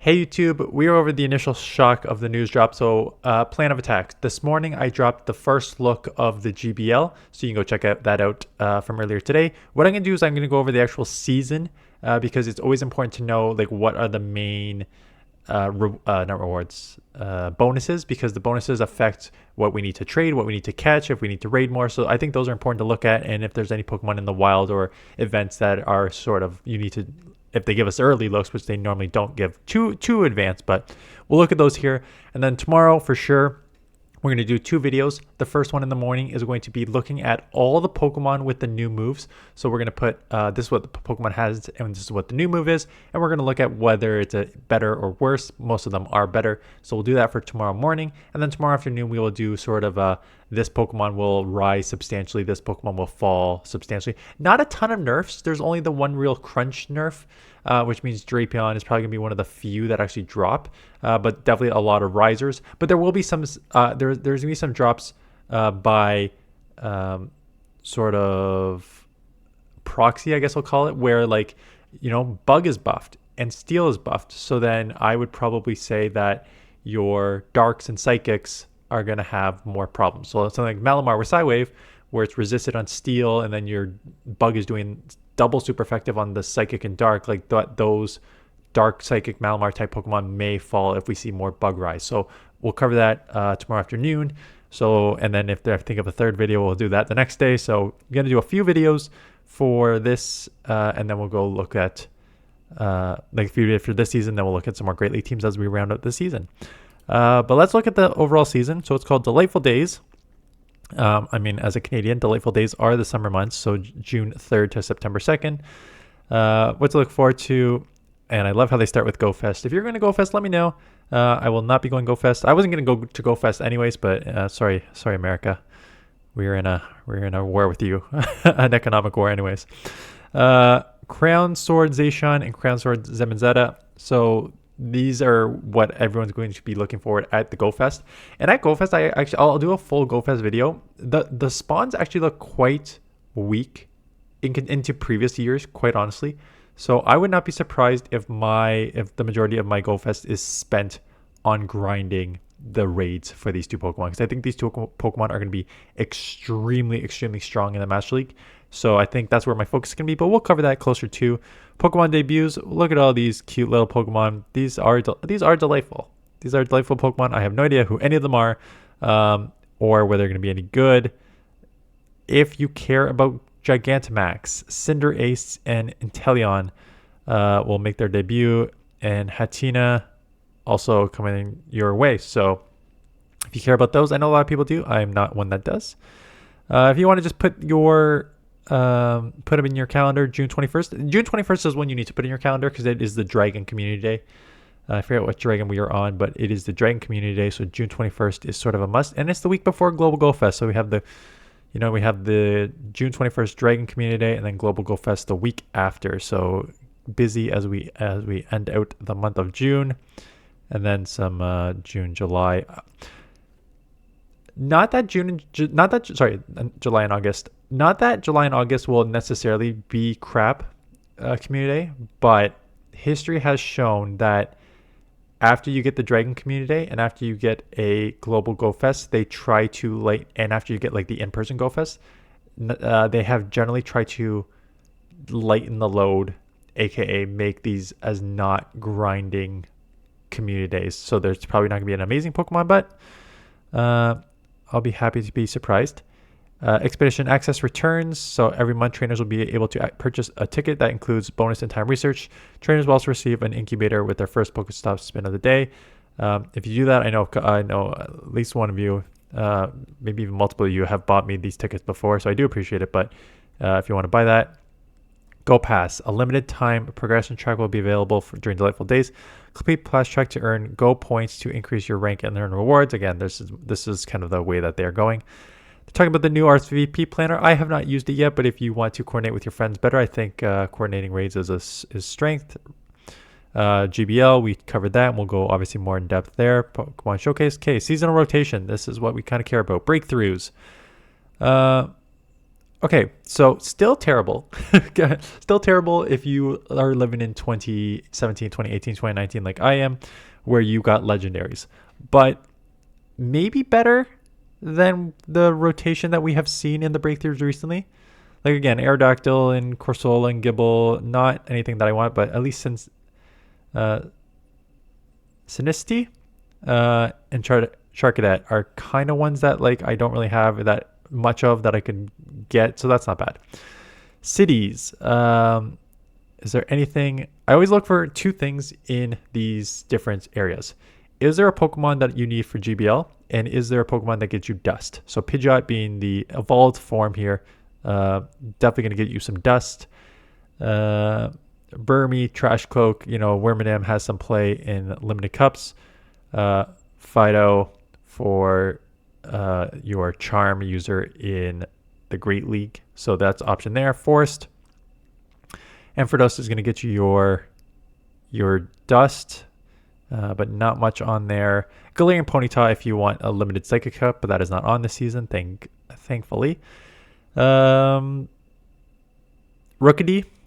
Hey YouTube, we are over the initial shock of the news drop. So plan of attack. This morning I dropped the first look of the GBL, so you can go check that out from earlier today. What I'm going to do is I'm going to go over the actual season because it's always important to know like what are the main not rewards, bonuses, because the bonuses affect what we need to trade, what we need to catch, if we need to raid more. So I think those are important to look at, and if there's any Pokemon in the wild or events that are sort of you need to, if they give us early looks, which they normally don't give too advanced, but we'll look at those here. And then tomorrow for sure we're going to do two videos. The first one in the morning is going to be looking at all the Pokemon with the new moves. So we're going to put this is what the Pokemon has and this is what the new move is, and we're going to look at whether it's a better or worse. Most of them are better, so we'll do that for tomorrow morning. And then tomorrow afternoon we will do sort of this Pokemon will rise substantially, this Pokemon will fall substantially. Not a ton of nerfs. There's only the one real crunch nerf, which means Drapion is probably going to be one of the few that actually drop, but definitely a lot of risers. But there will be some, there's going to be some drops by sort of proxy, I guess I'll call it, where like, you know, Bug is buffed and Steel is buffed. So then I would probably say that your Darks and Psychics are going to have more problems. So something like Malamar with Psywave, where it's resisted on Steel, and then your Bug is doing double super effective on the Psychic and Dark, like those Dark, Psychic, Malamar type Pokemon may fall if we see more Bug rise. So we'll cover that tomorrow afternoon. So, and then if I think of a third video, we'll do that the next day. So I'm going to do a few videos for this, and then we'll go look at like a few videos for this season. Then we'll look at some more Great League teams as we round out the season. But let's look at the overall season. So it's called Delightful Days. I mean, as a Canadian, Delightful Days are the summer months, so June 3rd to September 2nd. What to look forward to, and I love how they start with Go Fest. If you're going to Go Fest, let me know. I will not be going Go Fest. I wasn't going to go to Go Fest anyways, but sorry, America. We're in a war with you, an economic war, anyways. Crown Sword Zacian and Crown Sword Zemazeta. So these are what everyone's going to be looking forward at the Go Fest. And at Go Fest, I'll do a full Go Fest video. The spawns actually look quite weak into previous years, quite honestly. So I would not be surprised if the majority of my Go Fest is spent on grinding the raids for these two Pokemon, because I think these two Pokemon are going to be extremely strong in the Master League. So I think that's where my focus is going to be, but we'll cover that closer to Pokemon debuts. Look at all these cute little Pokemon. These are delightful. These are delightful Pokemon. I have no idea who any of them are, or whether they're going to be any good. If you care about Gigantamax, Cinderace, and Inteleon will make their debut, and Hatina also coming your way. So if you care about those, I know a lot of people do. I'm not one that does. If you want to just put them in your calendar, June 21st. June 21st is when you need to put in your calendar, because it is the Dragon Community Day. I forget what Dragon we are on, but it is the Dragon Community Day, so June 21st is sort of a must, and it's the week before Global Go Fest. So we have the June 21st Dragon Community Day, and then Global Go Fest the week after. So busy as we end out the month of June, and then some June, July. July and August. Not that July and August will necessarily be crap Community Day, but history has shown that after you get the Dragon Community Day and after you get a Global Go Fest, they try to and after you get like the in-person Go Fest, they have generally tried to lighten the load, aka make these as not grinding community days. So there's probably not going to be an amazing Pokemon, but I'll be happy to be surprised. Expedition Access returns. So every month, trainers will be able to purchase a ticket that includes bonus and time research. Trainers will also receive an incubator with their first Pokestop spin of the day. If you do that, I know at least one of you, maybe even multiple of you, have bought me these tickets before, so I do appreciate it. But if you want to buy that, Go Pass, a limited time progression track will be available during Delightful Days. Complete Pass track to earn Go points to increase your rank and earn rewards. Again, this is kind of the way that they are going. They're talking about the new RSVP planner. I have not used it yet, but if you want to coordinate with your friends better, I think coordinating raids is strength. GBL, we covered that, and we'll go obviously more in depth there. Pokemon Showcase. Okay, seasonal rotation. This is what we kind of care about. Breakthroughs. Okay, so still terrible. Still terrible if you are living in 2017, 2018, 2019 like I am, where you got legendaries. But maybe better than the rotation that we have seen in the breakthroughs recently. Like again, Aerodactyl and Corsola and Gibble, not anything that I want, but at least since uh, Sinisty and Charcadet are kind of ones that like I don't really have that much of that I could get, so that's not bad. Cities. Is there anything? I always look for two things in these different areas. Is there a Pokemon that you need for GBL? And is there a Pokemon that gets you dust? So Pidgeot being the evolved form here, definitely going to get you some dust. Burmy, Trash Cloak, Wormadam has some play in limited cups. Fido for your charm user in the Great League. So that's option there. Forest. Ampharos is going to get you your dust, but not much on there. Galarian Ponyta if you want a limited Psychic Cup, but that is not on this season, thankfully. Rookidee.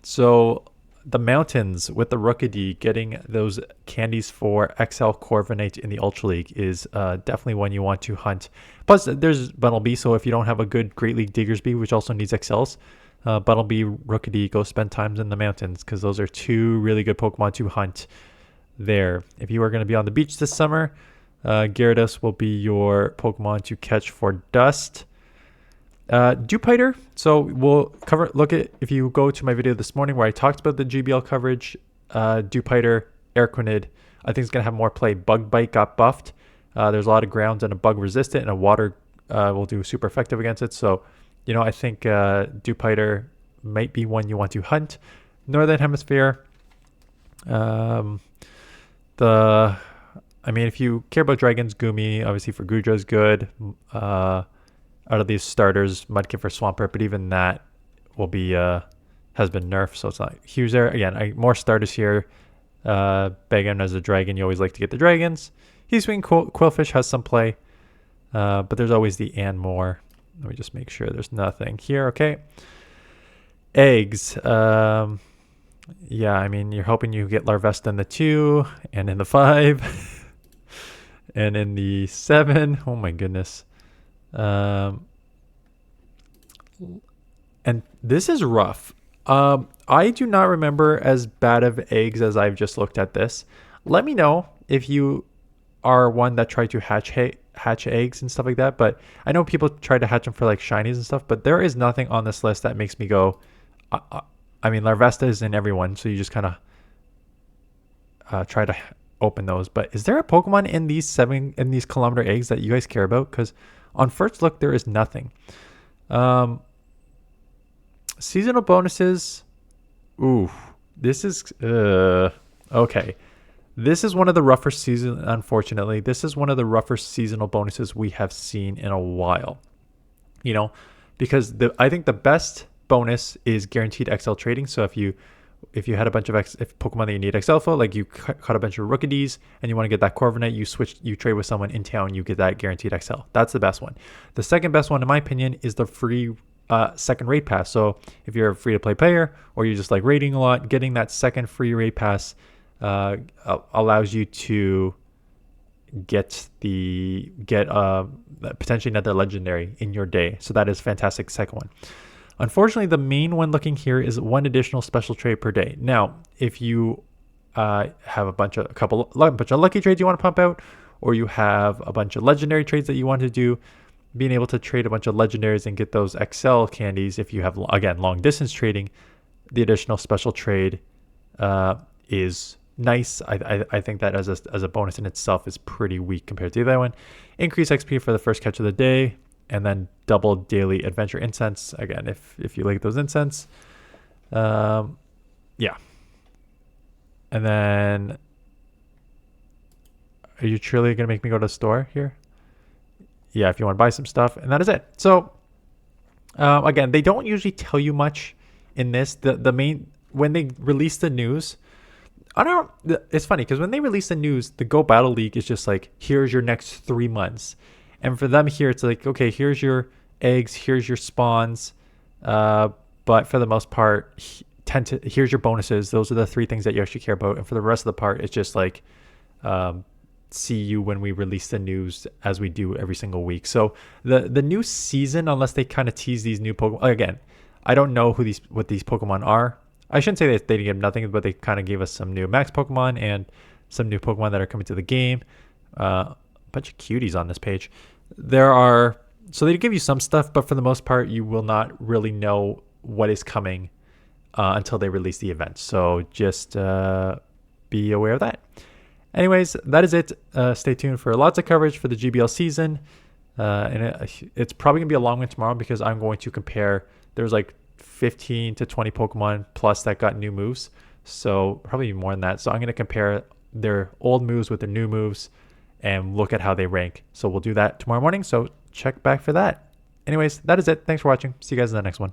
So the mountains with the Rookidee, getting those candies for XL Corviknight in the Ultra League is definitely one you want to hunt. Plus, there's Bunnelby, so if you don't have a good Great League Diggersby, which also needs XLs, Bunnelby, Rookidee, go spend times in the mountains because those are two really good Pokemon to hunt there. If you are going to be on the beach this summer, Gyarados will be your Pokemon to catch for dust. Dewpider. So we'll look at, if you go to my video this morning where I talked about the GBL coverage, Dewpider, Airquinid, I think it's going to have more play. Bug Bite got buffed. There's a lot of grounds and a bug resistant, and a water will do super effective against it. So, I think Dewpider might be one you want to hunt. Northern Hemisphere. If you care about dragons, Gumi, obviously for Gudra is good. Out of these starters, Mudkip for Swampert, but even that will be has been nerfed, so it's not huge there. Again, more starters here. Bagon as a dragon, you always like to get the dragons. Heatwing Quillfish has some play, but there's always the and more. Let me just make sure there's nothing here. Okay. Eggs. You're hoping you get Larvesta in the 2 and in the 5 and in the 7. Oh my goodness. And this is rough. I do not remember as bad of eggs as I've just looked at this. Let me know if you are one that tried to hatch eggs and stuff like that, but I know people try to hatch them for like shinies and stuff, but there is nothing on this list that makes me go, Larvesta is in everyone, so you just kind of try to open those. But is there a Pokemon in these kilometer eggs that you guys care about? Because on first look, there is nothing. Seasonal bonuses. Ooh, this is okay. This is one of the rougher season. Unfortunately, this is one of the rougher seasonal bonuses we have seen in a while. Because I think the best bonus is guaranteed XL trading. So if you had a bunch of Pokemon that you need XL for, like you caught a bunch of Rookies and you want to get that Corviknight, you trade with someone in town, you get that guaranteed XL. That's the best one. The second best one, in my opinion, is the free second raid pass. So if you're a free-to-play player or you just like raiding a lot, getting that second free raid pass allows you to get potentially another legendary in your day. So that is fantastic. Second one. Unfortunately, the main one looking here is one additional special trade per day. Now, if you have a bunch of lucky trades you want to pump out, or you have a bunch of legendary trades that you want to do, being able to trade a bunch of legendaries and get those XL candies, if you have, again, long distance trading, the additional special trade is nice. I think that as a bonus in itself is pretty weak compared to the other one. Increase XP for the first catch of the day, and then double daily adventure incense. Again, if you like those incense. Yeah. And then, are you truly going to make me go to the store here? Yeah, if you want to buy some stuff. And that is it. So, again, they don't usually tell you much in this. When they release the news, it's funny because when they release the news, the Go Battle League is just like, here's your next 3 months. And for them here, it's like, okay, here's your eggs, here's your spawns. But for the most part, here's your bonuses. Those are the three things that you actually care about. And for the rest of the part, it's just like um, see you when we release the news as we do every single week. So the new season, unless they kind of tease these new Pokemon again, I don't know what these Pokemon are. I shouldn't say that they didn't give nothing, but they kind of gave us some new Max Pokemon and some new Pokemon that are coming to the game. A bunch of cuties on this page. So they give you some stuff, but for the most part, you will not really know what is coming until they release the event. So just be aware of that. Anyways, that is it. Stay tuned for lots of coverage for the GBL season. It's probably going to be a long one tomorrow because I'm going to compare. There's like 15 to 20 Pokemon plus that got new moves. So probably more than that. So I'm going to compare their old moves with their new moves and look at how they rank. So we'll do that tomorrow morning. So check back for that. Anyways, that is it. Thanks for watching. See you guys in the next one.